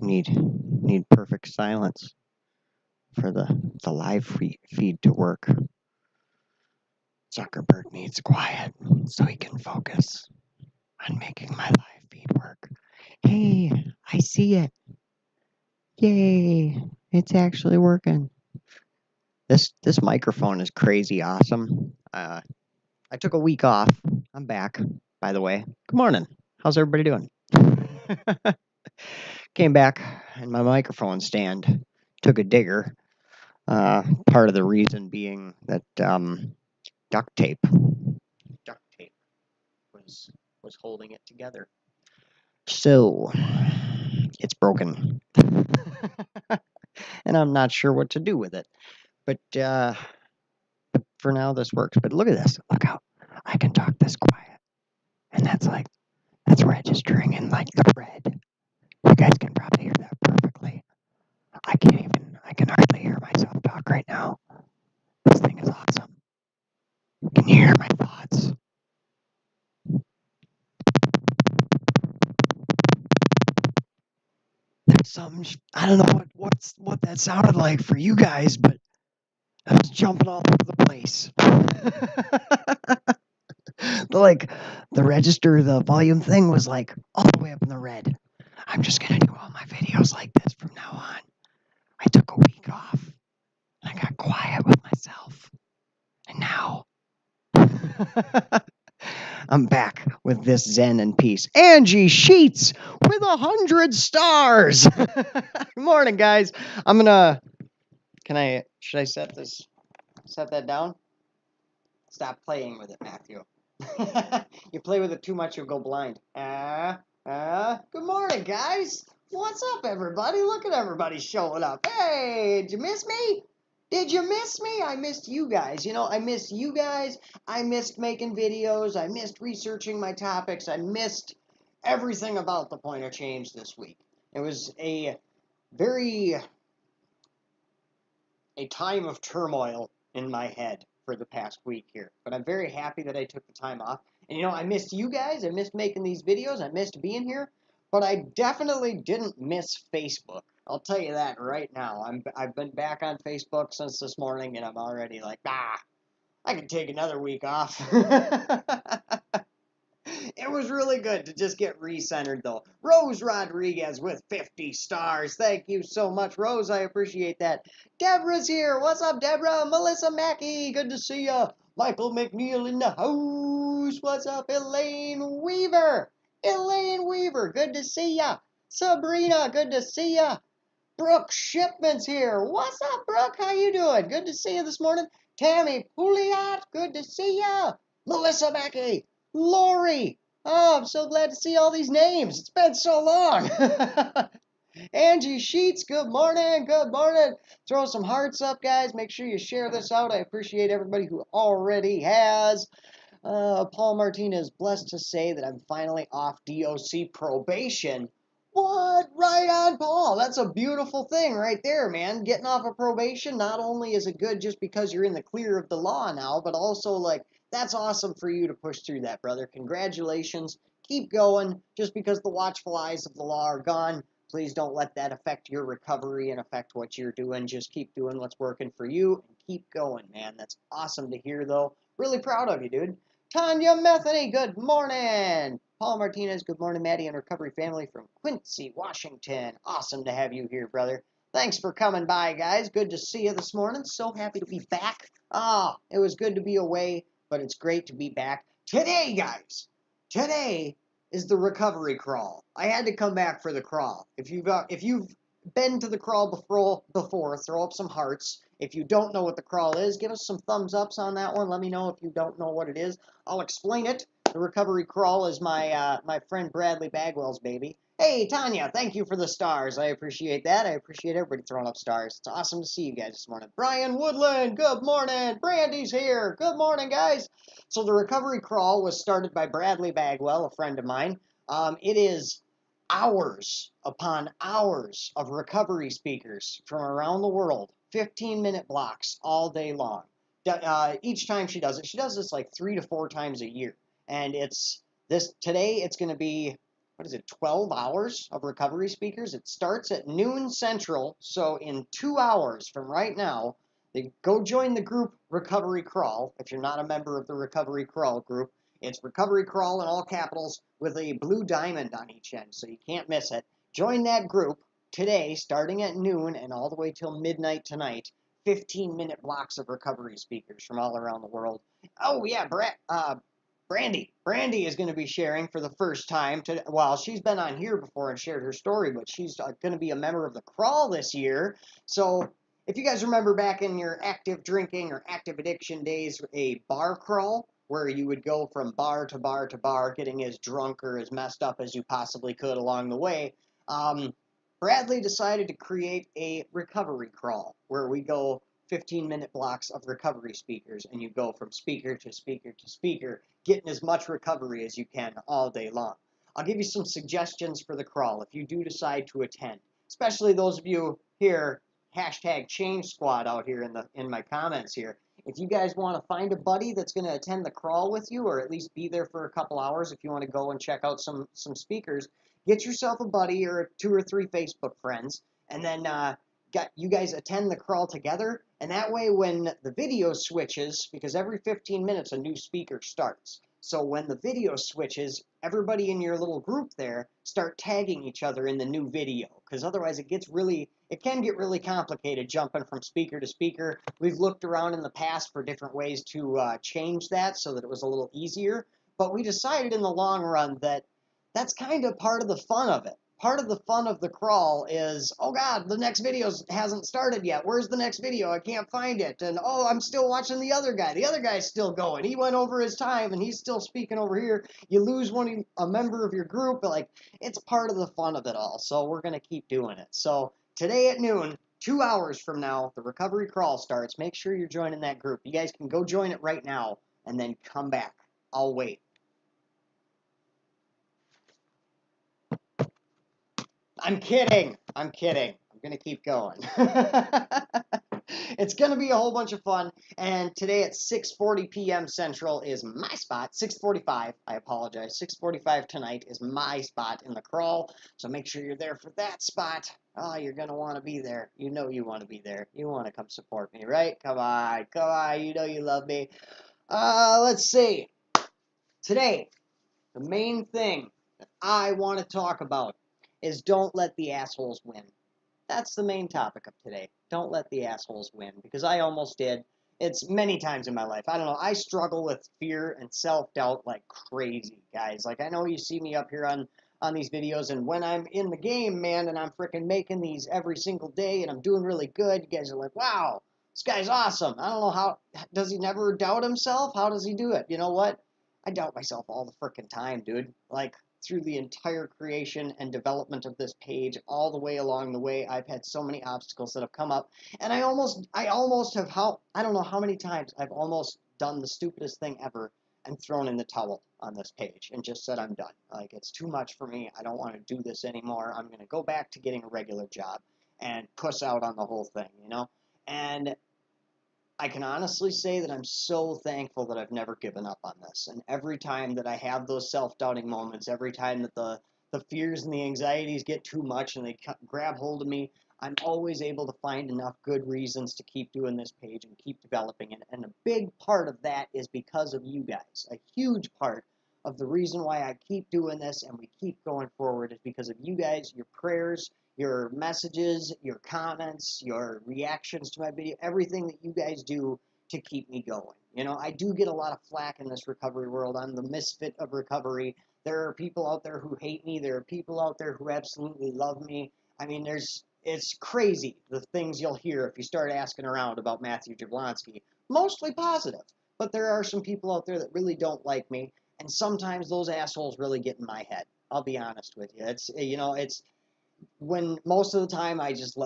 Need perfect silence for the live feed to work. Zuckerberg needs quiet so he can focus on making my live feed work. Hey, I see it. Yay, it's actually working. This microphone is crazy awesome. I took a week off. I'm back, by the way. Good morning. How's everybody doing? Came back and my microphone stand took a digger. Part of the reason being that duct tape was holding it together. So it's broken, and I'm not sure what to do with it. But for now, this works. But look at this. Look how I can talk this quiet, and that's registering in like the red. You guys can probably hear that perfectly. I can hardly hear myself talk right now. This thing is awesome. Can you hear my thoughts? There's some, I don't know what that sounded like for you guys, but I was jumping all over the place. Like the register, the volume thing was like all the way up in the red. I'm just gonna do all my videos like this from now on. I took a week off and I got quiet with myself. And now I'm back with this zen and peace. Angie Sheets with 100 stars. Good morning, guys. Should I set that down? Stop playing with it, Matthew. You play with it too much, you'll go blind. Good morning, guys. What's up, everybody? Look at everybody showing up. Hey, did you miss me? Did you miss me? I missed you guys. I missed you guys. I missed making videos. I missed researching my topics. I missed everything about the Point of Change this week. It was a time of turmoil in my head for the past week here. But I'm very happy that I took the time off. And I missed you guys. I missed making these videos. I missed being here. But I definitely didn't miss Facebook. I'll tell you that right now. I've been back on Facebook since this morning, and I'm already like, I can take another week off. It was really good to just get recentered, though. Rose Rodriguez with 50 stars. Thank you so much, Rose. I appreciate that. Deborah's here. What's up, Deborah? Melissa Mackey. Good to see ya. Michael McNeil in the house. What's up, Elaine Weaver? Elaine Weaver. Good to see ya. Sabrina. Good to see ya. Brooke Shipman's here. What's up, Brooke? How you doing? Good to see you this morning. Tammy Pouliot. Good to see ya. Melissa Mackey. Lori. Oh, I'm so glad to see all these names. It's been so long. Angie Sheets, good morning. Good morning. Throw some hearts up, guys. Make sure you share this out. I appreciate everybody who already has. Paul Martinez, blessed to say that I'm finally off DOC probation. What? Right on, Paul. That's a beautiful thing right there, man. Getting off of probation, not only is it good just because you're in the clear of the law now, but also, that's awesome for you to push through that, brother. Congratulations. Keep going. Just because the watchful eyes of the law are gone, please don't let that affect your recovery and affect what you're doing. Just keep doing what's working for you and keep going, man. That's awesome to hear, though. Really proud of you, dude. Tanya Metheny, good morning. Paul Martinez, good morning, Maddie and recovery family from Quincy, Washington. Awesome to have you here, brother. Thanks for coming by, guys. Good to see you this morning. So happy to be back. It was good to be away, but it's great to be back. Today, guys, today is the recovery crawl. I had to come back for the crawl. If you've been to the crawl before, throw up some hearts. If you don't know what the crawl is, give us some thumbs ups on that one. Let me know if you don't know what it is. I'll explain it. The recovery crawl is my friend Bradley Bagwell's baby. Hey, Tanya, thank you for the stars. I appreciate that. I appreciate everybody throwing up stars. It's awesome to see you guys this morning. Brian Woodland, good morning. Brandy's here. Good morning, guys. So the recovery crawl was started by Bradley Bagwell, a friend of mine. It is hours upon hours of recovery speakers from around the world, 15-minute blocks all day long. Each time she does this like 3 to 4 times a year. And today it's going to be what is it, 12 hours of recovery speakers. It starts at noon Central, so in 2 hours from right now, go join the group Recovery Crawl. If you're not a member of the Recovery Crawl group, it's Recovery Crawl in all capitals with a blue diamond on each end, so you can't miss it. Join that group today, starting at noon and all the way till midnight tonight. 15-minute blocks of recovery speakers from all around the world. Oh yeah, Brandy is going to be sharing for the first time. Well, she's been on here before and shared her story, but she's going to be a member of the Crawl this year. So if you guys remember back in your active drinking or active addiction days, a bar crawl, where you would go from bar to bar to bar, getting as drunk or as messed up as you possibly could along the way, Bradley decided to create a recovery crawl, where we go 15-minute blocks of recovery speakers, and you go from speaker to speaker to speaker, getting as much recovery as you can all day long. I'll give you some suggestions for the crawl if you do decide to attend, especially those of you here, hashtag Change Squad out here in my comments here. If you guys want to find a buddy that's going to attend the crawl with you, or at least be there for a couple hours if you want to go and check out some speakers, get yourself a buddy or 2 or 3 Facebook friends, and then you guys attend the crawl together, and that way when the video switches, because every 15 minutes a new speaker starts, so when the video switches, everybody in your little group there start tagging each other in the new video, because otherwise it can get really complicated jumping from speaker to speaker. We've looked around in the past for different ways to change that so that it was a little easier, but we decided in the long run that that's kind of part of the fun of it. Part of the fun of the crawl is, oh God, the next video hasn't started yet. Where's the next video? I can't find it. And oh, I'm still watching the other guy. The other guy's still going. He went over his time and he's still speaking over here. You lose a member of your group, but like, it's part of the fun of it all. So we're going to keep doing it. So today at noon, 2 hours from now, the recovery crawl starts. Make sure you're joining that group. You guys can go join it right now and then come back. I'll wait. I'm kidding. I'm kidding. I'm going to keep going. It's going to be a whole bunch of fun. And today at 6:40 p.m. Central is my spot. 6:45, I apologize. 6:45 tonight is my spot in the crawl. So make sure you're there for that spot. Oh, you're going to want to be there. You know you want to be there. You want to come support me, right? Come on. Come on. You know you love me. Let's see. Today, the main thing that I want to talk about is don't let the assholes win. That's the main topic of today. Don't let the assholes win, because I almost did. It's many times in my life. I don't know. I struggle with fear and self-doubt like crazy, guys. Like, I know you see me up here on these videos, and when I'm in the game, man, and I'm freaking making these every single day, and I'm doing really good, you guys are like, wow, this guy's awesome. I don't know how, does he never doubt himself? How does he do it? You know what? I doubt myself all the freaking time, dude. Like, through the entire creation and development of this page, all the way along the way, I've had so many obstacles that have come up, and I almost have, I don't know how many times I've almost done the stupidest thing ever and thrown in the towel on this page and just said I'm done. Like, it's too much for me. I don't want to do this anymore. I'm going to go back to getting a regular job and puss out on the whole thing, you know? And I can honestly say that I'm so thankful that I've never given up on this. And every time that I have those self-doubting moments, every time that the fears and the anxieties get too much and they grab hold of me, I'm always able to find enough good reasons to keep doing this page and keep developing it. And a big part of that is because of you guys. A huge part of the reason why I keep doing this and we keep going forward is because of you guys, your prayers, your messages, your comments, your reactions to my video, everything that you guys do to keep me going. You know, I do get a lot of flack in this recovery world. I'm the misfit of recovery. There are people out there who hate me. There are people out there who absolutely love me. I mean, it's crazy the things you'll hear if you start asking around about Matthew Jablonski. Mostly positive, but there are some people out there that really don't like me, and sometimes those assholes really get in my head. I'll be honest with you. It's when most of the time I just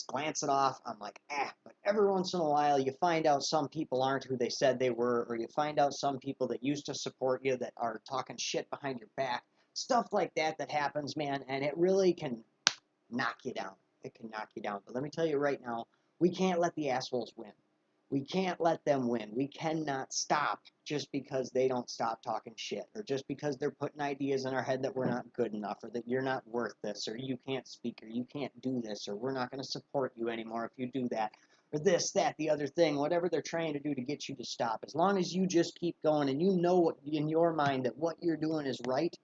glance it off. I'm like, but every once in a while you find out some people aren't who they said they were, or you find out some people that used to support you that are talking shit behind your back. Stuff like that happens, man, and it really can knock you down. It can knock you down. But let me tell you right now, we can't let the assholes win. We can't let them win. We cannot stop just because they don't stop talking shit, or just because they're putting ideas in our head that we're not good enough, or that you're not worth this, or you can't speak, or you can't do this, or we're not going to support you anymore if you do that, or this, that, the other thing, whatever they're trying to do to get you to stop. As long as you just keep going and you know what, in your mind, that what you're doing is right,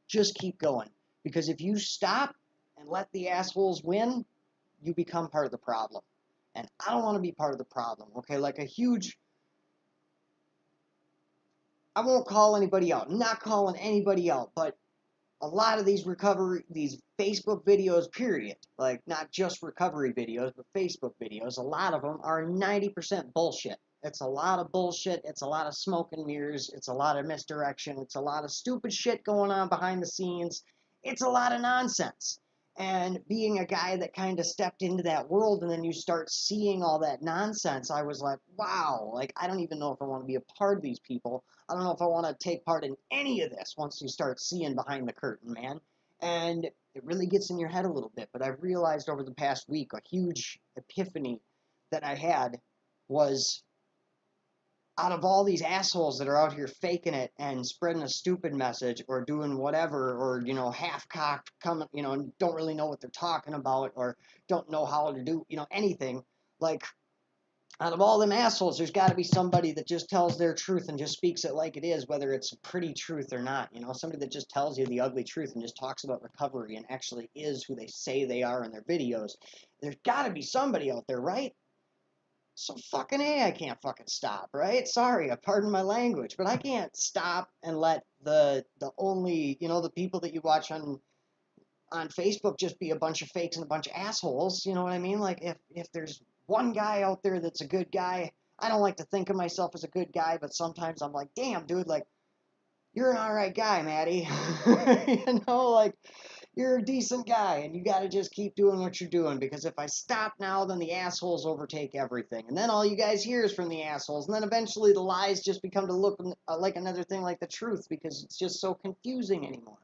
just keep going. Because if you stop and let the assholes win, you become part of the problem. And I don't want to be part of the problem, okay? Like a huge... I won't call anybody out. I'm not calling anybody out, but a lot of these Facebook videos, period, like not just recovery videos, but Facebook videos, a lot of them are 90% bullshit. It's a lot of bullshit. It's a lot of smoke and mirrors. It's a lot of misdirection. It's a lot of stupid shit going on behind the scenes. It's a lot of nonsense. And being a guy that kind of stepped into that world and then you start seeing all that nonsense, I was like, wow, like I don't even know if I want to be a part of these people. I don't know if I want to take part in any of this once you start seeing behind the curtain, man. And it really gets in your head a little bit. But I've realized over the past week, a huge epiphany that I had was, out of all these assholes that are out here faking it and spreading a stupid message or doing whatever, or, you know, half-cocked, coming, you know, and don't really know what they're talking about, or don't know how to do, you know, anything, like, out of all them assholes, there's got to be somebody that just tells their truth and just speaks it like it is, whether it's a pretty truth or not. You know, somebody that just tells you the ugly truth and just talks about recovery and actually is who they say they are in their videos. There's got to be somebody out there, right? So fucking A, I can't fucking stop, right? Sorry, pardon my language, but I can't stop and let the only, you know, the people that you watch on Facebook just be a bunch of fakes and a bunch of assholes. You know what I mean? Like, if there's one guy out there that's a good guy, I don't like to think of myself as a good guy, but sometimes I'm like, damn, dude, like, you're an alright guy, Maddie. You know, like, you're a decent guy, and you gotta just keep doing what you're doing, because if I stop now, then the assholes overtake everything, and then all you guys hear is from the assholes, and then eventually the lies just become to look like another thing like the truth, because it's just so confusing anymore.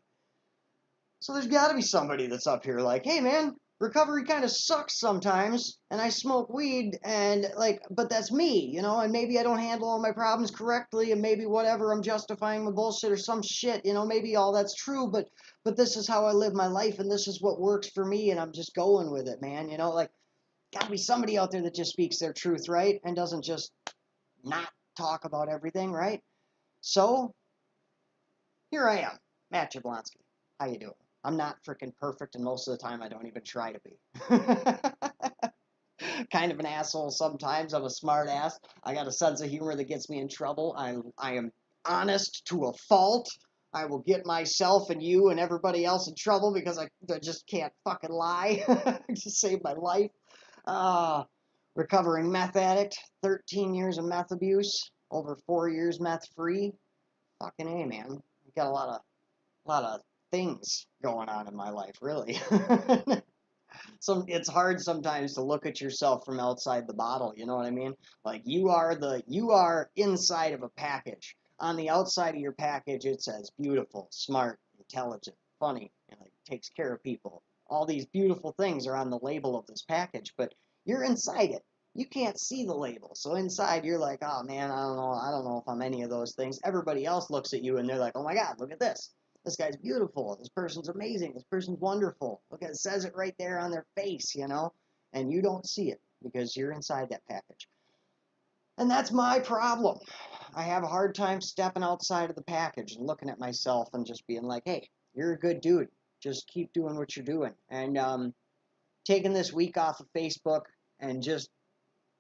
So there's got to be somebody that's up here like, hey man, recovery kind of sucks sometimes, and I smoke weed, and like, but that's me, you know, and maybe I don't handle all my problems correctly, and maybe whatever, I'm justifying my bullshit or some shit, you know, maybe all that's true, but this is how I live my life, and this is what works for me, and I'm just going with it, man, you know, like, gotta be somebody out there that just speaks their truth, right, and doesn't just not talk about everything, right? So, here I am, Matt Jablonski. How you doing? I'm not freaking perfect, and most of the time I don't even try to be. Kind of an asshole sometimes. I'm a smart ass. I got a sense of humor that gets me in trouble. I am honest to a fault. I will get myself and you and everybody else in trouble because I just can't fucking lie. Just save my life. Recovering meth addict, 13 years of meth abuse, over 4 years meth free. Fucking A, man. Got a lot of things going on in my life, really. So it's hard sometimes to look at yourself from outside the bottle, you know what I mean? Like you are inside of a package. On the outside of your package it says beautiful, smart, intelligent, funny, and like takes care of people. All these beautiful things are on the label of this package, but you're inside it. You can't see the label. So inside you're like, oh man, I don't know if I'm any of those things. Everybody else looks at you and they're like, oh my God, look at this. This guy's beautiful. This person's amazing. This person's wonderful. Look, it says it right there on their face, you know? And you don't see it because you're inside that package. And that's my problem. I have a hard time stepping outside of the package and looking at myself and just being like, hey, you're a good dude. Just keep doing what you're doing. And taking this week off of Facebook and just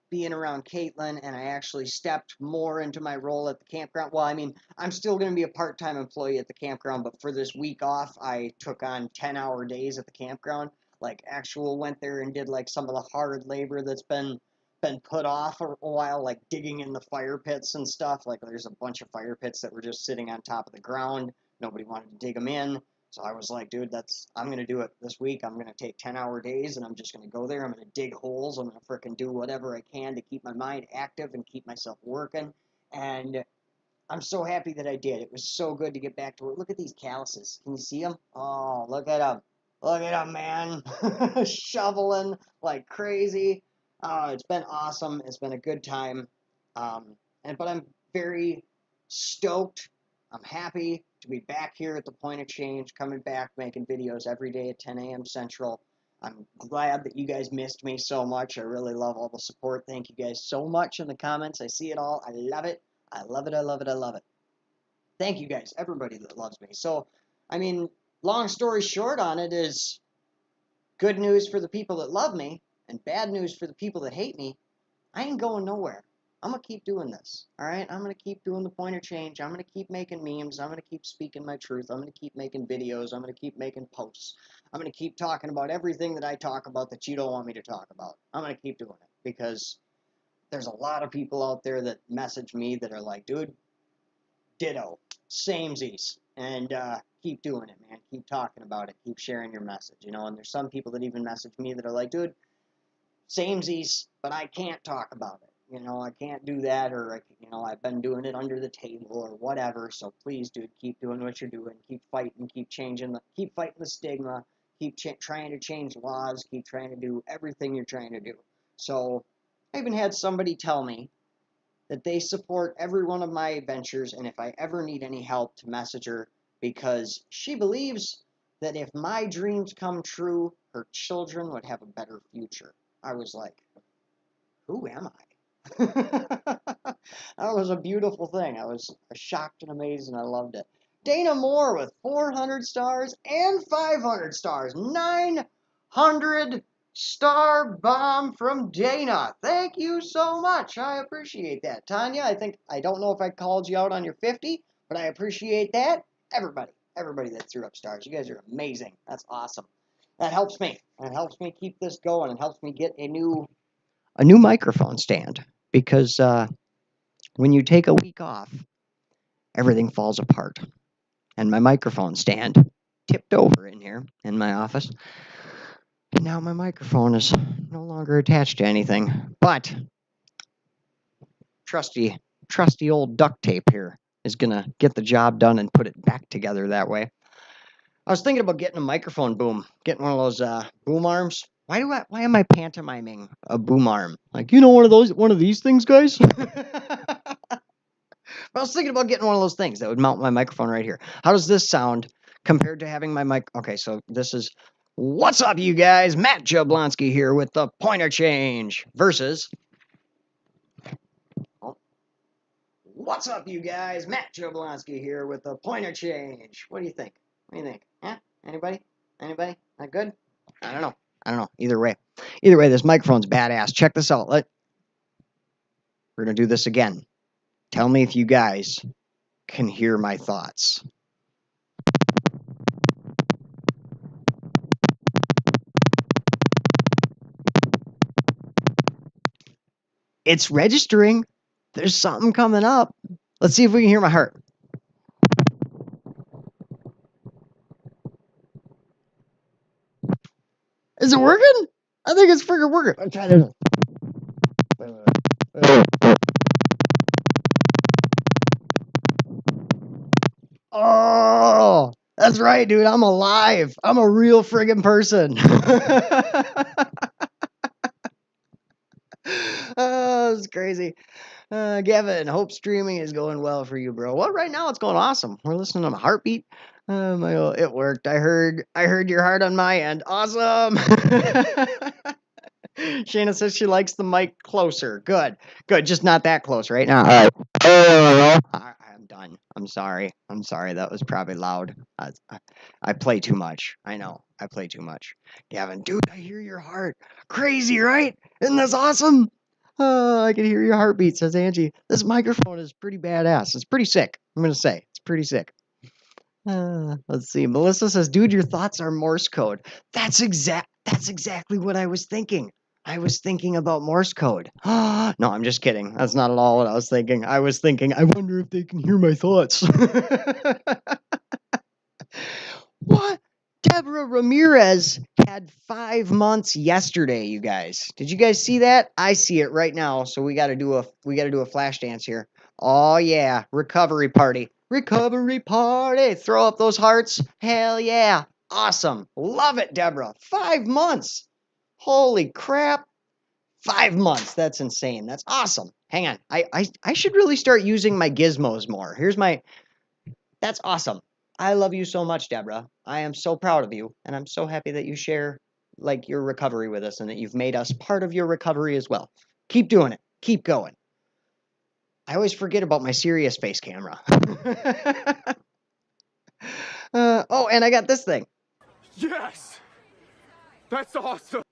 being around Caitlin, and I actually stepped more into my role at the campground. Well, I mean, I'm still going to be a part-time employee at the campground, but for this week off, I took on 10-hour days at the campground. Like, actual went there and did, like, some of the hard labor that's been put off a while, like digging in the fire pits and stuff. Like, there's a bunch of fire pits that were just sitting on top of the ground. Nobody wanted to dig them in. So I was like, dude, I'm going to do it this week. I'm going to take 10-hour days, and I'm just going to go there. I'm going to dig holes. I'm going to frickin' do whatever I can to keep my mind active and keep myself working. And I'm so happy that I did. It was so good to get back to work. Look at these calluses. Can you see them? Oh, look at them. Look at them, man. Shoveling like crazy. It's been awesome. It's been a good time. But I'm very stoked. I'm happy to be back here at the Point of Change, coming back, making videos every day at 10 a.m. Central. I'm glad that you guys missed me so much. I really love all the support. Thank you guys so much in the comments. I see it all. I love it. I love it. I love it. I love it. Thank you guys, everybody that loves me. So, I mean, long story short on it is good news for the people that love me and bad news for the people that hate me. I ain't going nowhere. I'm going to keep doing this, all right? I'm going to keep doing the Point of Change. I'm going to keep making memes. I'm going to keep speaking my truth. I'm going to keep making videos. I'm going to keep making posts. I'm going to keep talking about everything that I talk about that you don't want me to talk about. I'm going to keep doing it because there's a lot of people out there that message me that are like, dude, ditto, samesies, and keep doing it, man. Keep talking about it. Keep sharing your message, you know. And there's some people that even message me that are like, dude, samesies, but I can't talk about it. You know, I can't do that, or, you know, I've been doing it under the table or whatever. So please, dude, keep doing what you're doing. Keep fighting. Keep fighting the stigma. Keep trying to change laws. Keep trying to do everything you're trying to do. So I even had somebody tell me that they support every one of my ventures, and if I ever need any help, to message her because she believes that if my dreams come true, her children would have a better future. I was like, who am I? That was a beautiful thing. I was shocked and amazed, and I loved it. Dana Moore with 400 stars and 500 stars. 900 star bomb from Dana. Thank you so much. I appreciate that. Tanya, I don't know if I called you out on your 50, but I appreciate that. Everybody that threw up stars. You guys are amazing. That's awesome. That helps me. That helps me keep this going and helps me get a new microphone stand because when you take a week off, everything falls apart. And my microphone stand tipped over in here in my office. And now my microphone is no longer attached to anything but trusty old duct tape here is going to get the job done and put it back together that way. I was thinking about getting a microphone boom, getting one of those boom arms. Why am I pantomiming a boom arm? Like, you know, one of these things, guys? I was thinking about getting one of those things that would mount my microphone right here. How does this sound compared to having my mic? Okay, so this is, what's up, you guys? Matt Jablonski here with the Point of Change versus, what's up, you guys? Matt Jablonski here with the Point of Change. What do you think? What do you think? Huh? Anybody? Not good? I don't know. Either way, this microphone's badass. Check this out. We're gonna do this again. Tell me if you guys can hear my thoughts. It's registering. There's something coming up. Let's see if we can hear my heart. Is it working? I think it's freaking working. Let's try this. Oh, that's right, dude. I'm alive. I'm a real friggin' person. Oh, it's crazy. Gavin, hope streaming is going well for you, bro. Well, right now it's going awesome. We're listening to my heartbeat. It worked. I heard your heart on my end. Awesome. Shayna says she likes the mic closer. Good. Just not that close right now. All right. I'm done. I'm sorry. That was probably loud. I play too much. I know. I play too much. Gavin, dude, I hear your heart. Crazy, right? Isn't this awesome? I can hear your heartbeat, says Angie. This microphone is pretty badass. It's pretty sick. I'm going to say. It's pretty sick. Let's see. Melissa says, dude, your thoughts are Morse code. That's exactly what I was thinking. I was thinking about Morse code. No, I'm just kidding. That's not at all what I was thinking. I was thinking, I wonder if they can hear my thoughts. What? Deborah Ramirez had 5 months yesterday, you guys. Did you guys see that? I see it right now. So we got to do a flash dance here. Oh yeah, recovery party. Recovery party. Throw up those hearts. Hell yeah. Awesome. Love it, Deborah. 5 months. Holy crap. 5 months. That's insane. That's awesome. Hang on. I should really start using my gizmos more. Here's my. That's awesome. I love you so much, Deborah. I am so proud of you, and I'm so happy that you share like your recovery with us and that you've made us part of your recovery as well. Keep doing it. Keep going. I always forget about my serious face camera. Oh, and I got this thing. Yes! That's awesome!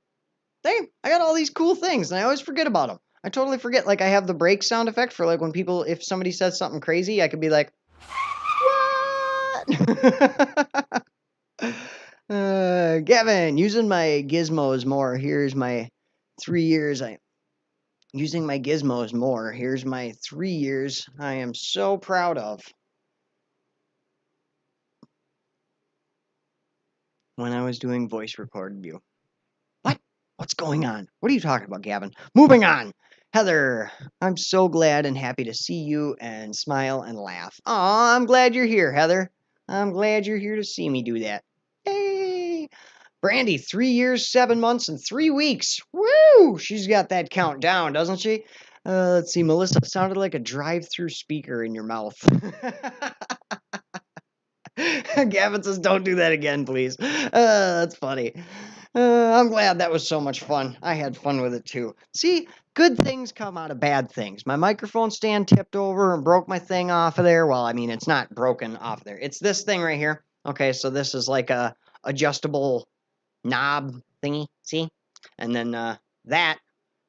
Dang, I got all these cool things, and I always forget about them. I totally forget. Like, I have the break sound effect for, like, when people, if somebody says something crazy, I could be like, what? Gavin, using my gizmos more. Here's my 3 years. Using my gizmos more. Here's my 3 years I am so proud of. When I was doing voice recorded you. What? What's going on? What are you talking about, Gavin? Moving on. Heather, I'm so glad and happy to see you and smile and laugh. Aw, I'm glad you're here, Heather. I'm glad you're here to see me do that. Hey! Brandy, 3 years, 7 months, and 3 weeks. Woo! She's got that count down, doesn't she? Let's see, Melissa, it sounded like a drive-through speaker in your mouth. Gavin says, don't do that again, please. That's funny. I'm glad that was so much fun. I had fun with it too. See, good things come out of bad things. My microphone stand tipped over and broke my thing off of there. Well, I mean, it's not broken off of there. It's this thing right here. Okay, so this is like a adjustable knob thingy, see? And then that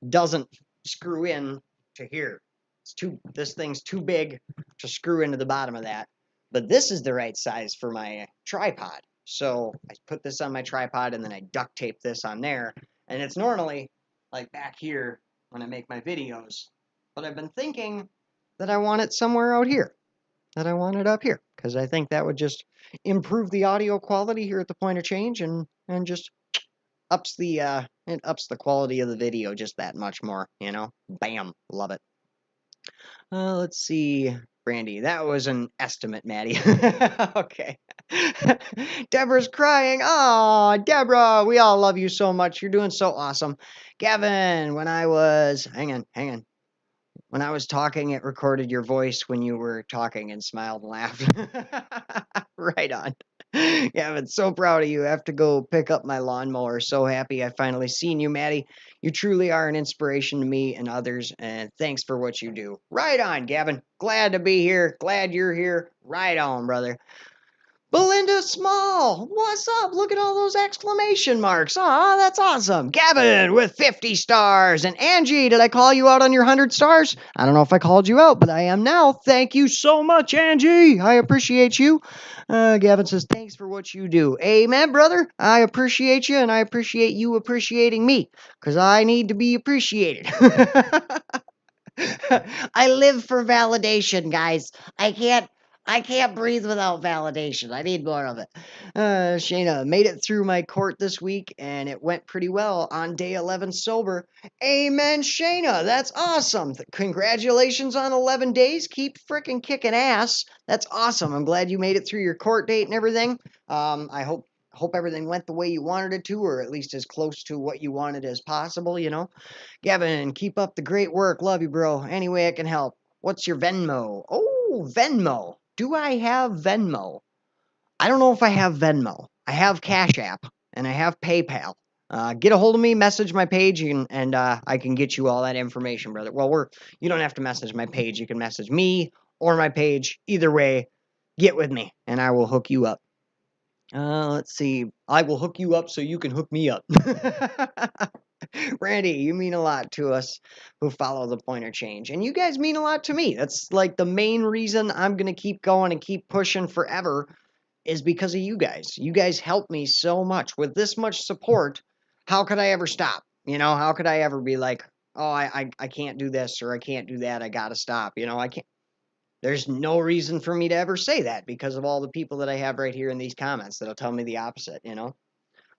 doesn't screw in to here. This thing's too big to screw into the bottom of that. But this is the right size for my tripod. So I put this on my tripod and then I duct tape this on there. And it's normally like back here when I make my videos. But I've been thinking that I want it somewhere out here. That I want it up here. Because I think that would just improve the audio quality here at the point of change and just ups the quality of the video just that much more, you know? Bam. Love it. Let's see. Brandy, that was an estimate, Maddie. Okay. Deborah's crying. Oh, Deborah, we all love you so much. You're doing so awesome. Gavin, when I was, hang on. When I was talking, it recorded your voice when you were talking and smiled and laughed. Right on. Gavin, so proud of you. I have to go pick up my lawnmower. So happy I finally seen you, Maddie. You truly are an inspiration to me and others, and thanks for what you do. Right on, Gavin. Glad to be here. Glad you're here. Right on, brother. Belinda Small, what's up? Look at all those exclamation marks. Aw, that's awesome. Gavin with 50 stars. And Angie, did I call you out on your 100 stars? I don't know if I called you out, but I am now. Thank you so much, Angie. I appreciate you. Gavin says, thanks for what you do. Amen, brother. I appreciate you, and I appreciate you appreciating me, because I need to be appreciated. I live for validation, guys. I can't breathe without validation. I need more of it. Shayna, made it through my court this week, and it went pretty well on day 11 sober. Amen, Shayna. That's awesome. Congratulations on 11 days. Keep freaking kicking ass. That's awesome. I'm glad you made it through your court date and everything. I hope everything went the way you wanted it to, or at least as close to what you wanted as possible, you know. Gavin, keep up the great work. Love you, bro. Any way I can help. What's your Venmo? Oh, Venmo. Do I have Venmo? I don't know if I have Venmo. I have Cash App, and I have PayPal. Get a hold of me, message my page, and I can get you all that information, brother. Well, you don't have to message my page. You can message me or my page. Either way, get with me, and I will hook you up. Let's see. I will hook you up so you can hook me up. Randy, you mean a lot to us who follow the pointer change. And you guys mean a lot to me. That's like the main reason I'm going to keep going and keep pushing forever is because of you guys. You guys help me so much. With this much support, how could I ever stop? You know, how could I ever be like, oh, I can't do this or I can't do that. I got to stop. You know, I can't. There's no reason for me to ever say that because of all the people that I have right here in these comments that'll tell me the opposite, you know?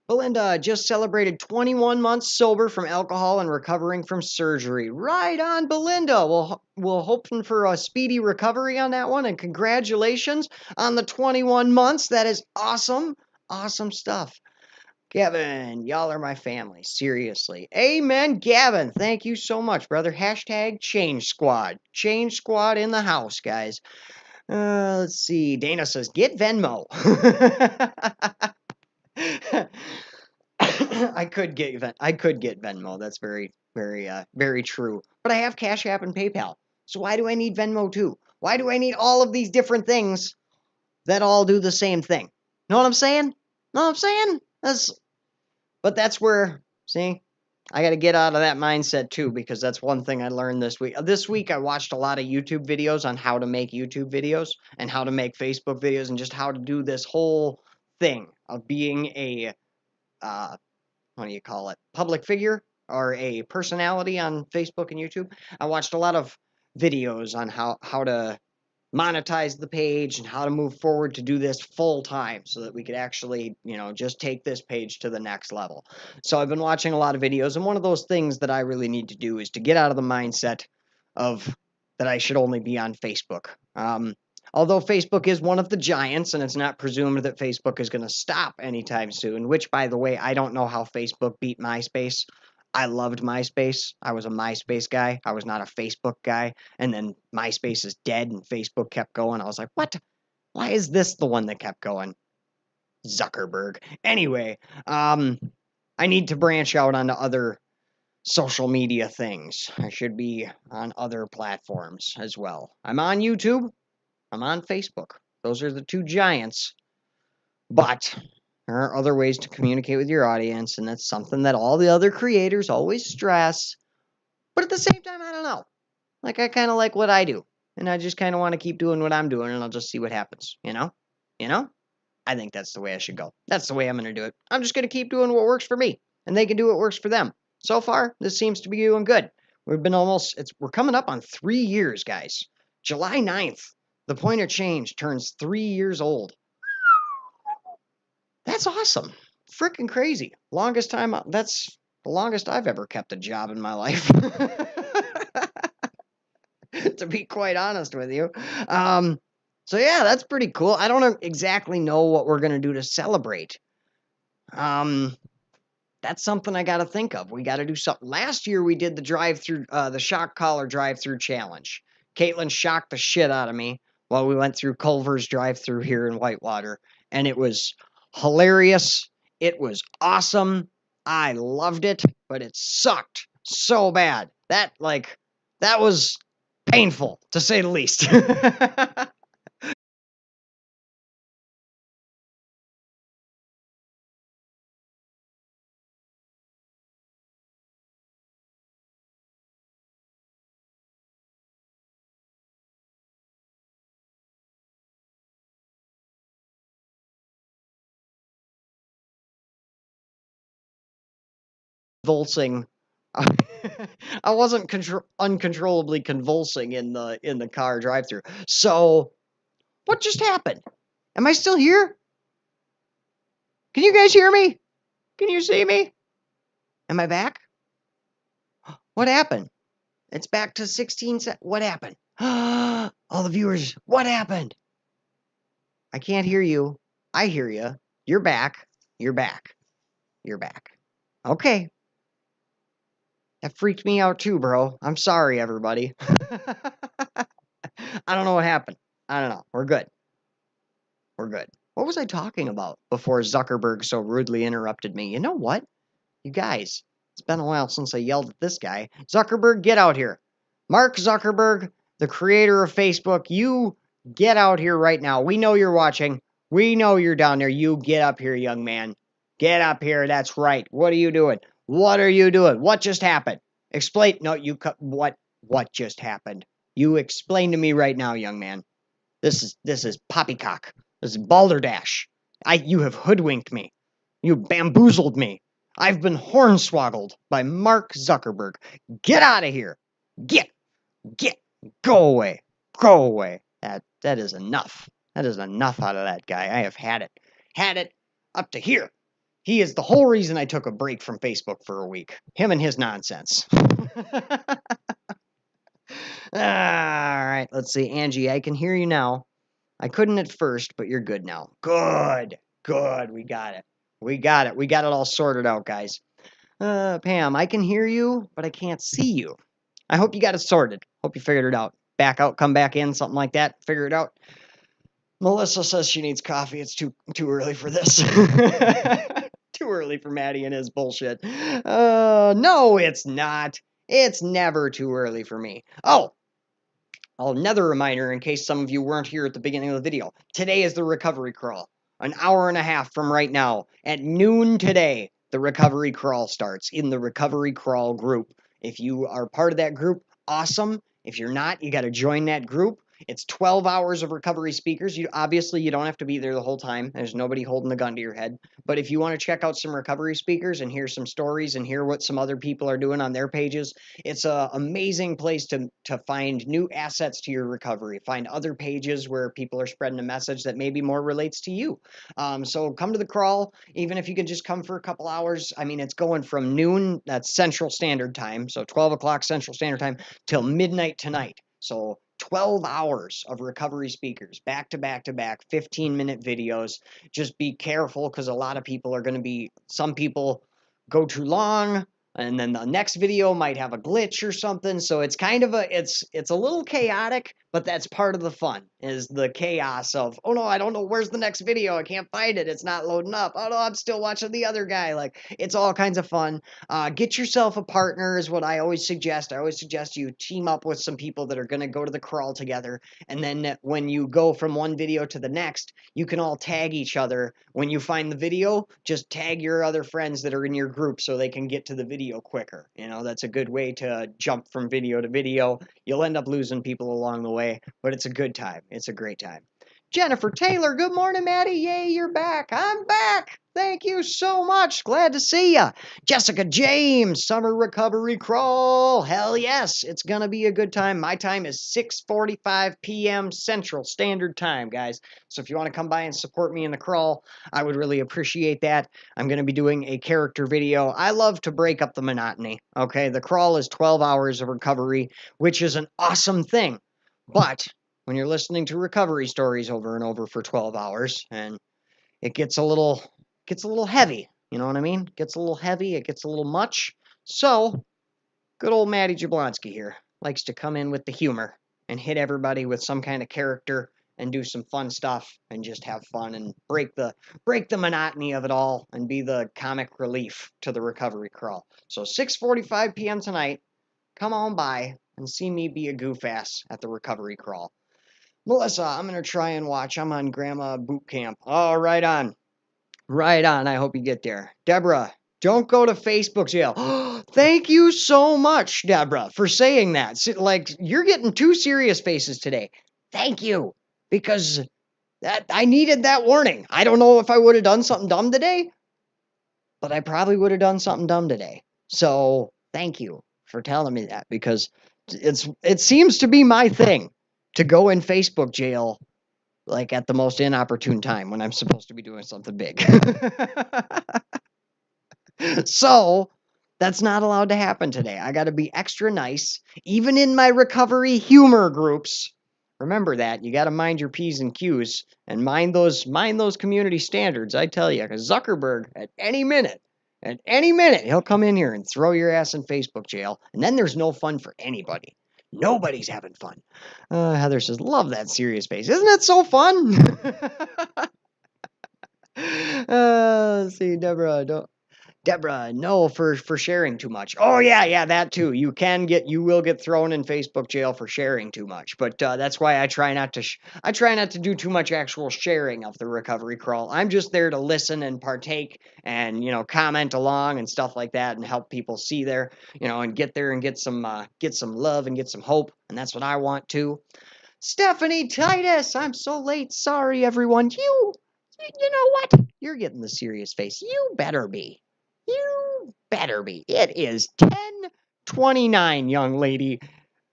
Belinda just celebrated 21 months sober from alcohol and recovering from surgery. Right on, Belinda. We're hoping for a speedy recovery on that one, and congratulations on the 21 months. That is awesome. Awesome stuff. Gavin, y'all are my family. Seriously. Amen, Gavin. Thank you so much, brother. Hashtag Change Squad. Change Squad in the house, guys. Let's see. Dana says, get Venmo. I could get Venmo. That's very, very, very true. But I have Cash App and PayPal. So why do I need Venmo too? Why do I need all of these different things that all do the same thing? Know what I'm saying? Know what I'm saying? But that's where, see, I got to get out of that mindset too, because that's one thing I learned this week. This week, I watched a lot of YouTube videos on how to make YouTube videos and how to make Facebook videos and just how to do this whole thing of being a, what do you call it, public figure or a personality on Facebook and YouTube. I watched a lot of videos on how to monetize the page and how to move forward to do this full time so that we could actually, just take this page to the next level. So I've been watching a lot of videos, and one of those things that I really need to do is to get out of the mindset of that I should only be on Facebook. Although Facebook is one of the giants, and it's not presumed that Facebook is going to stop anytime soon, which, by the way, I don't know how Facebook beat MySpace. I loved MySpace. I was a MySpace guy. I was not a Facebook guy. And then MySpace is dead and Facebook kept going. I was like, what? Why is this the one that kept going? Zuckerberg. Anyway, I need to branch out onto other social media things. I should be on other platforms as well. I'm on YouTube. I'm on Facebook. Those are the two giants. But there are other ways to communicate with your audience, and that's something that all the other creators always stress. But at the same time, I don't know. Like, I kind of like what I do, and I just kind of want to keep doing what I'm doing, and I'll just see what happens, you know? I think that's the way I should go. That's the way I'm going to do it. I'm just going to keep doing what works for me, and they can do what works for them. So far, this seems to be doing good. We're coming up on 3 years, guys. July 9th, the Point of Change turns 3 years old. That's awesome. Freaking crazy. That's the longest I've ever kept a job in my life. To be quite honest with you. So yeah, that's pretty cool. I don't exactly know what we're gonna do to celebrate. That's something I gotta think of. We gotta do something. Last year we did the shock collar drive-through challenge. Caitlin shocked the shit out of me while we went through Culver's drive-through here in Whitewater, and it was hilarious. It was awesome. I loved it, but it sucked so bad. That was painful, to say the least. Convulsing. I wasn't uncontrollably convulsing in the car drive-through. So, what just happened? Am I still here? Can you guys hear me? Can you see me? Am I back? What happened? It's back to 16 seconds. What happened? All the viewers, what happened? I can't hear you. I hear you. You're back. You're back. You're back. Okay. That freaked me out too, bro. I'm sorry, everybody. I don't know what happened. I don't know. We're good. We're good. What was I talking about before Zuckerberg so rudely interrupted me? You know what? You guys, it's been a while since I yelled at this guy. Zuckerberg, get out here. Mark Zuckerberg, the creator of Facebook, you get out here right now. We know you're watching. We know you're down there. You get up here, young man. Get up here. That's right. What are you doing? What are you doing? What just happened? Explain. No, what just happened? You explain to me right now, young man. This is poppycock. This is balderdash. You have hoodwinked me. You bamboozled me. I've been hornswoggled by Mark Zuckerberg. Get out of here. Get, go away. Go away. That is enough. That is enough out of that guy. I have had it. Had it up to here. He is the whole reason I took a break from Facebook for a week. Him and his nonsense. All right, let's see. Angie, I can hear you now. I couldn't at first, but you're good now. Good. We got it. We got it. We got it all sorted out, guys. Pam, I can hear you, but I can't see you. I hope you got it sorted. Hope you figured it out. Back out, come back in, something like that. Figure it out. Melissa says she needs coffee. It's too early for this. Too early for Maddie and his bullshit. No, it's not. It's never too early for me. Oh, another reminder in case some of you weren't here at the beginning of the video. Today is the recovery crawl. An hour and a half from right now, at noon today, the recovery crawl starts in the recovery crawl group. If you are part of that group, awesome. If you're not, you got to join that group. It's 12 hours of recovery speakers. Obviously, you don't have to be there the whole time. There's nobody holding the gun to your head. But if you want to check out some recovery speakers and hear some stories and hear what some other people are doing on their pages, it's an amazing place to find new assets to your recovery. Find other pages where people are spreading a message that maybe more relates to you. So come to the crawl, even if you can just come for a couple hours. I mean, it's going from noon, that's Central Standard Time, so 12 o'clock Central Standard Time, till midnight tonight. So 12 hours of recovery speakers, back to back to back, 15-minute videos. Just be careful because a lot of people are going to be, some people go too long, and then the next video might have a glitch or something. So it's kind of it's a little chaotic, but that's part of the fun, is the chaos of, oh no, I don't know, where's the next video? I can't find it. It's not loading up. Oh no, I'm still watching the other guy. Like, it's all kinds of fun. Get yourself a partner is what I always suggest. I always suggest you team up with some people that are going to go to the crawl together. And then when you go from one video to the next, you can all tag each other. When you find the video, just tag your other friends that are in your group so they can get to the video quicker. You know, that's a good way to jump from video to video. You'll end up losing people along the way, but it's a good time. It's a great time. Jennifer Taylor, good morning, Maddie. Yay, you're back. I'm back. Thank you so much. Glad to see ya. Jessica James, Summer Recovery Crawl. Hell yes, it's going to be a good time. My time is 6:45 p.m. Central Standard Time, guys. So if you want to come by and support me in the crawl, I would really appreciate that. I'm going to be doing a character video. I love to break up the monotony, okay? The crawl is 12 hours of recovery, which is an awesome thing. But when you're listening to recovery stories over and over for 12 hours, and it gets a little heavy, you know what I mean? It gets a little heavy, it gets a little much. So, good old Maddie Jablonski here likes to come in with the humor and hit everybody with some kind of character and do some fun stuff and just have fun and break the monotony of it all and be the comic relief to the recovery crawl. So 6:45 p.m. tonight, come on by and see me be a goof ass at the recovery crawl. Melissa, I'm going to try and watch. I'm on Grandma Boot Camp. Oh, right on. Right on. I hope you get there. Deborah, don't go to Facebook jail. Thank you so much, Deborah, for saying that. Like, you're getting two serious faces today. Thank you. Because I needed that warning. I don't know if I would have done something dumb today, but I probably would have done something dumb today. So, thank you for telling me that, because it seems to be my thing to go in Facebook jail, like, at the most inopportune time when I'm supposed to be doing something big. So, that's not allowed to happen today. I got to be extra nice, even in my recovery humor groups. Remember that. You got to mind your P's and Q's and mind those community standards, I tell you, because Zuckerberg, at any minute, he'll come in here and throw your ass in Facebook jail, and then there's no fun for anybody. Nobody's having fun. Heather says, love that serious face. Isn't it so fun? Let's see, Deborah, no, for sharing too much. Oh yeah, that too. You will get thrown in Facebook jail for sharing too much. But that's why I try not to do too much actual sharing of the recovery crawl. I'm just there to listen and partake and, comment along and stuff like that and help people see there, and get there and get some love and get some hope. And that's what I want too. Stephanie Titus, I'm so late. Sorry, everyone. You know what? You're getting the serious face. You better be. You better be. It is 10:29, young lady.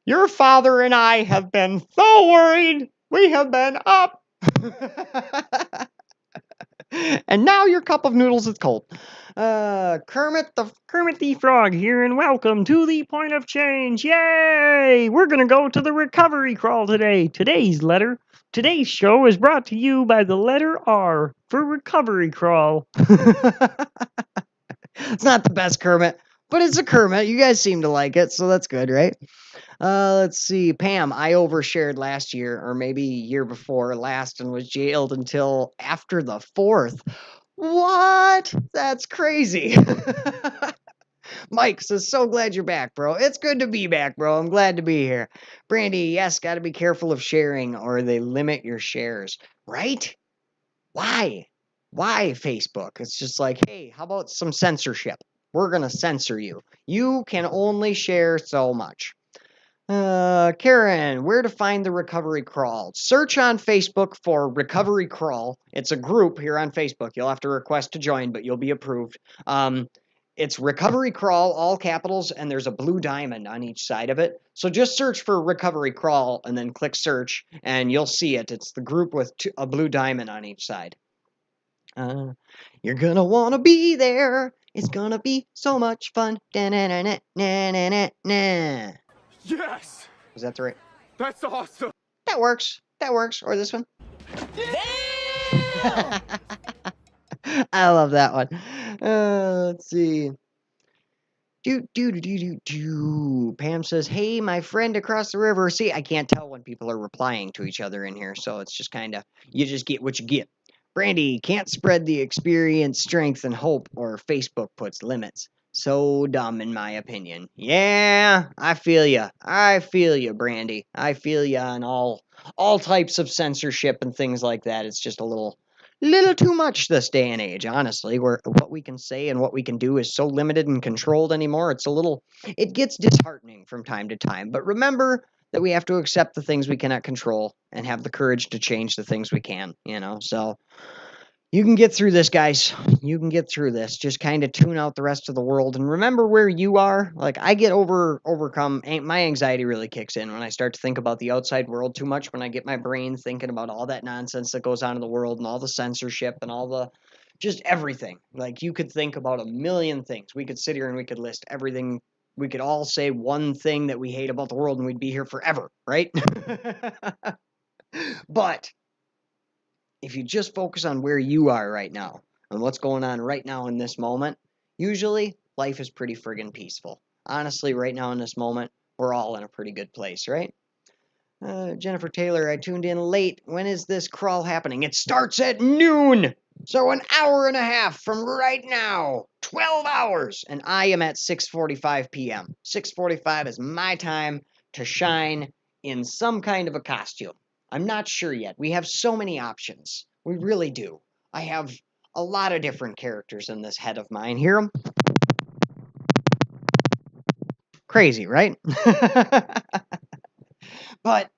Your father and I have been so worried. We have been up. And now your cup of noodles is cold. Kermit the Frog here, and welcome to the Point of Change. Yay! We're gonna go to the recovery crawl today. Today's letter Today's show is brought to you by the letter R for Recovery Crawl. It's not the best Kermit, but it's a Kermit. You guys seem to like it, so that's good, right? Let's see. Pam, I overshared last year, or maybe year before last, and was jailed until after the 4th. What? That's crazy. Mike says, so glad you're back, bro. It's good to be back, bro. I'm glad to be here. Brandy, yes, got to be careful of sharing or they limit your shares. Right? Why? Why Facebook? It's just like, hey, how about some censorship? We're going to censor you. You can only share so much. Karen, where to find the Recovery Crawl? Search on Facebook for Recovery Crawl. It's a group here on Facebook. You'll have to request to join, but you'll be approved. It's Recovery Crawl, all capitals, and there's a blue diamond on each side of it. So just search for Recovery Crawl and then click search, and you'll see it. It's the group with a blue diamond on each side. You're gonna wanna be there. It's gonna be so much fun. Da-na-na-na-na-na-na. Yes! Is that the right? That's awesome! That works. That works. Or this one. I love that one. Let's see. Pam says, hey, my friend across the river. See, I can't tell when people are replying to each other in here, so it's just kind of, you just get what you get. Brandy, can't spread the experience, strength, and hope, or Facebook puts limits. So dumb, in my opinion. Yeah, I feel ya. I feel ya, Brandy. I feel ya on all types of censorship and things like that. It's just a little too much this day and age, honestly, where what we can say and what we can do is so limited and controlled anymore. It gets disheartening from time to time. But remember that we have to accept the things we cannot control and have the courage to change the things we can, so you can get through this, guys. You can get through this. Just kind of tune out the rest of the world and remember where you are. Like, I get overcome. My anxiety really kicks in when I start to think about the outside world too much, when I get my brain thinking about all that nonsense that goes on in the world and all the censorship and all the just everything. Like, you could think about a million things. We could sit here and we could list everything. We could all say one thing that we hate about the world and we'd be here forever, right? But if you just focus on where you are right now and what's going on right now in this moment, usually life is pretty friggin' peaceful. Honestly, right now in this moment, we're all in a pretty good place, right? Jennifer Taylor, I tuned in late. When is this crawl happening? It starts at noon! So an hour and a half from right now. 12 hours! And I am at 6:45 p.m. 6:45 is my time to shine in some kind of a costume. I'm not sure yet. We have so many options. We really do. I have a lot of different characters in this head of mine. Hear them? Crazy, right? But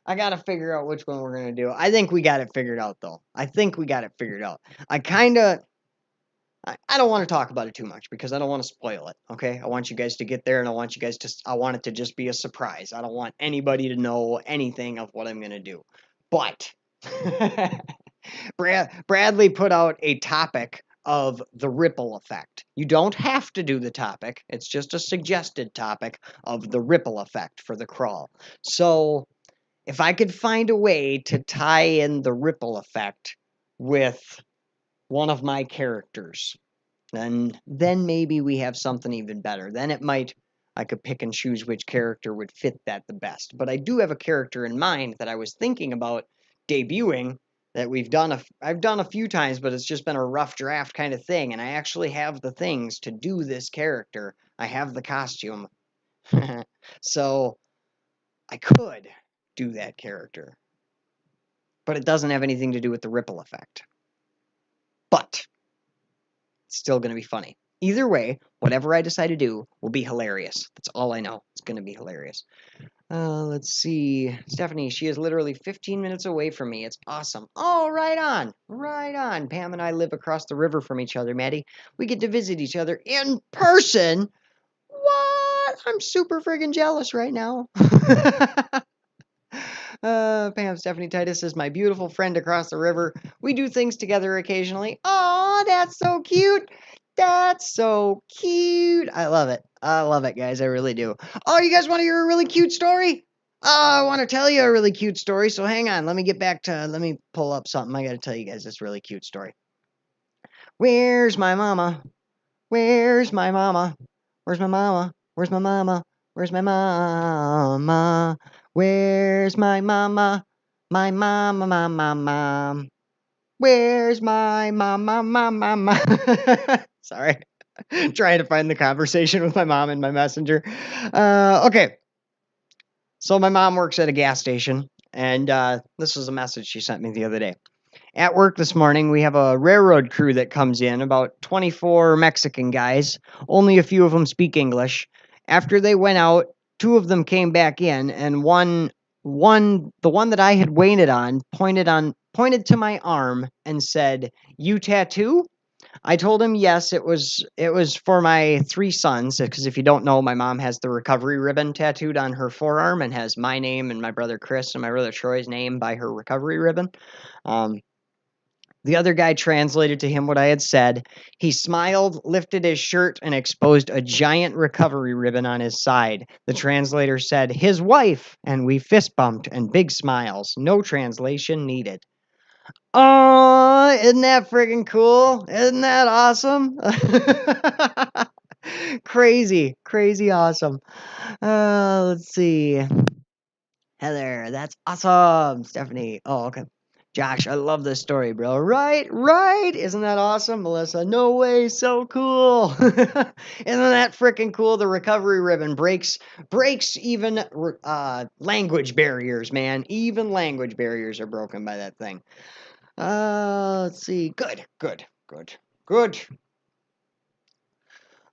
I got to figure out which one we're going to do. I think we got it figured out, though. I think we got it figured out. I don't want to talk about it too much because I don't want to spoil it, okay? I want you guys to get there, and I want it to just be a surprise. I don't want anybody to know anything of what I'm going to do. But Bradley put out a topic of the ripple effect. You don't have to do the topic. It's just a suggested topic of the ripple effect for the crawl. So if I could find a way to tie in the ripple effect with one of my characters, then maybe we have something even better. Then I could pick and choose which character would fit that the best. But I do have a character in mind that I was thinking about debuting that I've done a few times, but it's just been a rough draft kind of thing, and I actually have the things to do this character. I have the costume. So I could do that character. But it doesn't have anything to do with the ripple effect. But it's still going to be funny. Either way, whatever I decide to do will be hilarious. That's all I know. It's going to be hilarious. Let's see. Stephanie, she is literally 15 minutes away from me. It's awesome. Oh, right on. Right on. Pam and I live across the river from each other, Maddie. We get to visit each other in person. What? I'm super friggin' jealous right now. Pam, Stephanie Titus is my beautiful friend across the river. We do things together occasionally. Oh, that's so cute. That's so cute. I love it. I love it, guys. I really do. Oh, you guys want to hear a really cute story? Oh, I want to tell you a really cute story. So hang on. Let me pull up something. I got to tell you guys this really cute story. Where's my mama? Where's my mama? Where's my mama? Where's my mama? Where's my mama? Where's my mama? My mama, mama, mom. Where's my mama, mama, mama? Sorry. Trying to find the conversation with my mom in my messenger. Okay. So my mom works at a gas station, and this was a message she sent me the other day. At work this morning, we have a railroad crew that comes in, about 24 Mexican guys. Only a few of them speak English. After they went out, two of them came back in, and the one that I had waited on, pointed to my arm and said, "You tattoo?" I told him yes, it was for my three sons, because if you don't know, my mom has the recovery ribbon tattooed on her forearm and has my name and my brother Chris and my brother Troy's name by her recovery ribbon. Um, the other guy translated to him what I had said. He smiled, lifted his shirt, and exposed a giant recovery ribbon on his side. The translator said, "His wife," and we fist bumped and big smiles. No translation needed. Oh, isn't that friggin' cool? Isn't that awesome? Crazy, crazy awesome. Let's see. Heather, that's awesome. Stephanie. Oh, okay. Josh, I love this story, bro. Right, right. Isn't that awesome? Melissa, no way, so cool. Isn't that freaking cool? The recovery ribbon breaks even language barriers, man. Even language barriers are broken by that thing. Let's see. Good, good, good, good.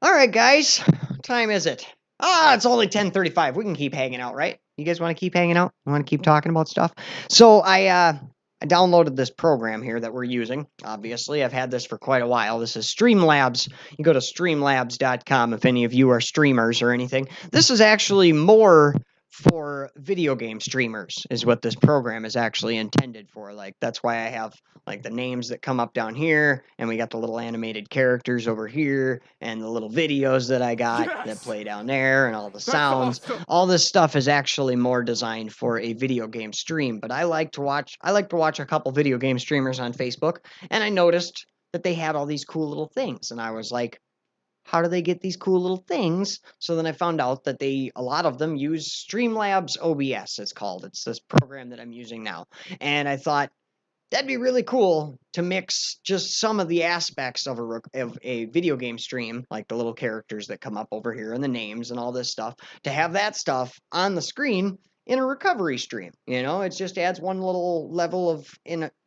All right, guys. What time is it? It's only 10:35. We can keep hanging out, right? You guys want to keep hanging out? Want to keep talking about stuff? So I downloaded this program here that we're using. Obviously, I've had this for quite a while. This is Streamlabs. You go to streamlabs.com if any of you are streamers or anything. This is actually more for video game streamers is what this program is actually intended for. Like that's why I have like the names that come up down here, and we got the little animated characters over here, and the little videos that I got that Yes! play down there, and all the That's sounds. awesome! All this stuff is actually more designed for a video game stream. But I like to watch a couple video game streamers on Facebook, and I noticed that they had all these cool little things, and I was like, how do they get these cool little things? So then I found out that a lot of them use Streamlabs OBS, it's called. It's this program that I'm using now. And I thought that'd be really cool to mix just some of the aspects of a video game stream, like the little characters that come up over here and the names and all this stuff, to have that stuff on the screen in a recovery stream. You know, it just adds one little level of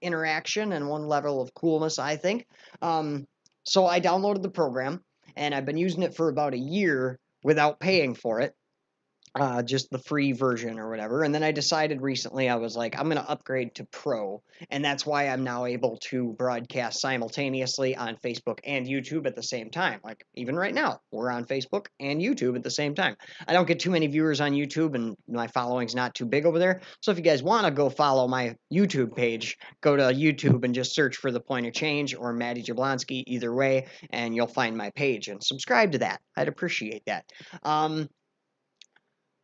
interaction and one level of coolness, I think. So I downloaded the program, and I've been using it for about a year without paying for it, just the free version or whatever. And then I decided recently, I was like, I'm going to upgrade to Pro. And that's why I'm now able to broadcast simultaneously on Facebook and YouTube at the same time. Like, even right now, we're on Facebook and YouTube at the same time. I don't get too many viewers on YouTube, and my following's not too big over there. So if you guys want to go follow my YouTube page, go to YouTube and just search for The Point of Change or Maddie Jablonski, either way, and you'll find my page. And subscribe to that. I'd appreciate that.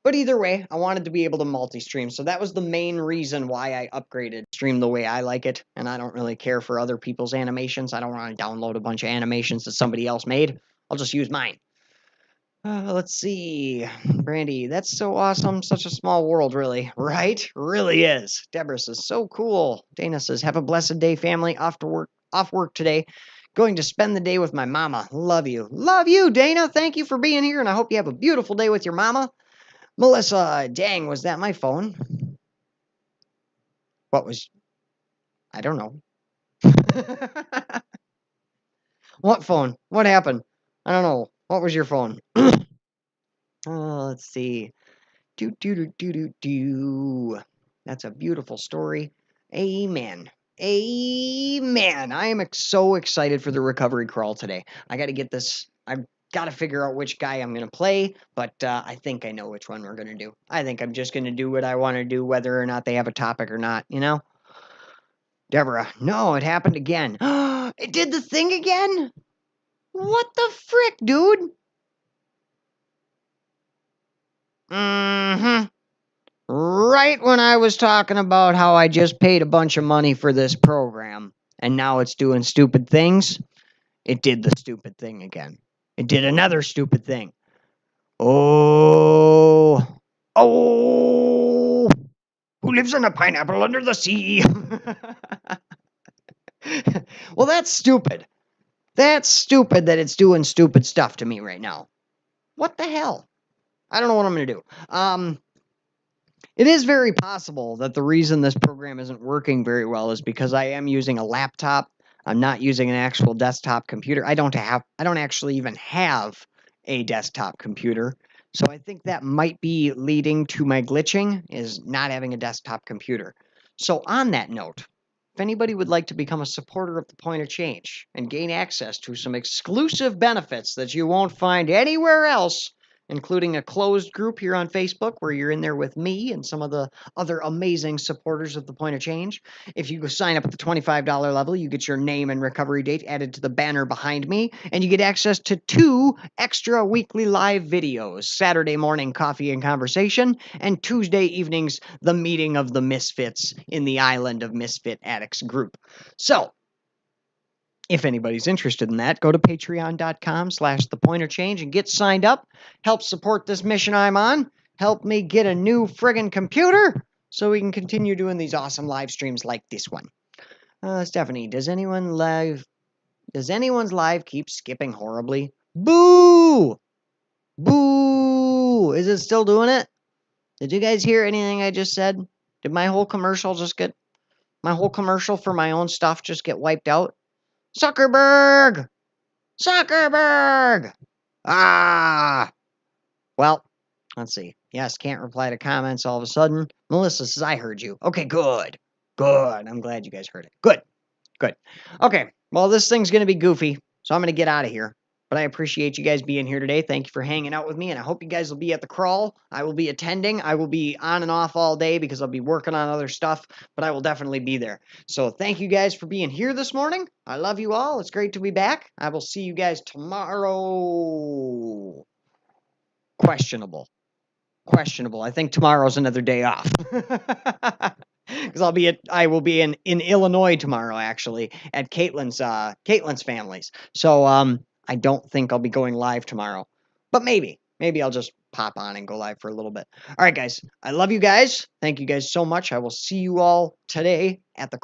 But either way, I wanted to be able to multi-stream, so that was the main reason why I upgraded stream the way I like it, and I don't really care for other people's animations. I don't want to download a bunch of animations that somebody else made. I'll just use mine. Let's see. Brandy, that's so awesome. Such a small world, really. Right? Really is. Deborah says, so cool. Dana says, have a blessed day, family. Off work today. Going to spend the day with my mama. Love you. Love you, Dana. Thank you for being here, and I hope you have a beautiful day with your mama. Melissa, dang, was that my phone? I don't know. What phone? What happened? I don't know. What was your phone? Let's see. Do, do, do, do, do, do. That's a beautiful story. Amen. Amen. I am so excited for the recovery crawl today. I got to get this. I've got to figure out which guy I'm going to play, but I think I know which one we're going to do. I think I'm just going to do what I want to do, whether or not they have a topic or not, you know? Deborah, no, it happened again. It did the thing again? What the frick, dude? Mm-hmm. Right when I was talking about how I just paid a bunch of money for this program and now it's doing stupid things, it did the stupid thing again. It did another stupid thing. Oh, oh, who lives in a pineapple under the sea? Well, that's stupid. That's stupid that it's doing stupid stuff to me right now. What the hell? I don't know what I'm going to do. It is very possible that the reason this program isn't working very well is because I am using a laptop. I'm not using an actual desktop computer. I don't actually even have a desktop computer. So I think that might be leading to my glitching, is not having a desktop computer. So on that note, if anybody would like to become a supporter of the Point of Change and gain access to some exclusive benefits that you won't find anywhere else, including a closed group here on Facebook where you're in there with me and some of the other amazing supporters of the Point of Change. If you sign up at the $25 level, you get your name and recovery date added to the banner behind me, and you get access to 2 extra weekly live videos: Saturday morning coffee and conversation, and Tuesday evenings the meeting of the misfits in the Island of Misfit Addicts group. So if anybody's interested in that, go to patreon.com/thepointerchange and get signed up. Help support this mission I'm on. Help me get a new friggin' computer so we can continue doing these awesome live streams like this one. Stephanie, does anyone's live keep skipping horribly? Boo! Boo! Is it still doing it? Did you guys hear anything I just said? Did my whole commercial for my own stuff just get wiped out? Zuckerberg! Zuckerberg! Ah! Well, let's see. Yes, can't reply to comments all of a sudden. Melissa says, I heard you. Okay, good. Good. I'm glad you guys heard it. Good. Good. Okay, well, this thing's going to be goofy, so I'm going to get out of here. But I appreciate you guys being here today. Thank you for hanging out with me, and I hope you guys will be at the crawl. I will be attending. I will be on and off all day because I'll be working on other stuff, but I will definitely be there. So thank you guys for being here this morning. I love you all. It's great to be back. I will see you guys tomorrow. Questionable. I think tomorrow's another day off. Because I will be in Illinois tomorrow, actually, at Caitlin's family's. So I don't think I'll be going live tomorrow, but maybe I'll just pop on and go live for a little bit. All right, guys, I love you guys. Thank you guys so much. I will see you all today at the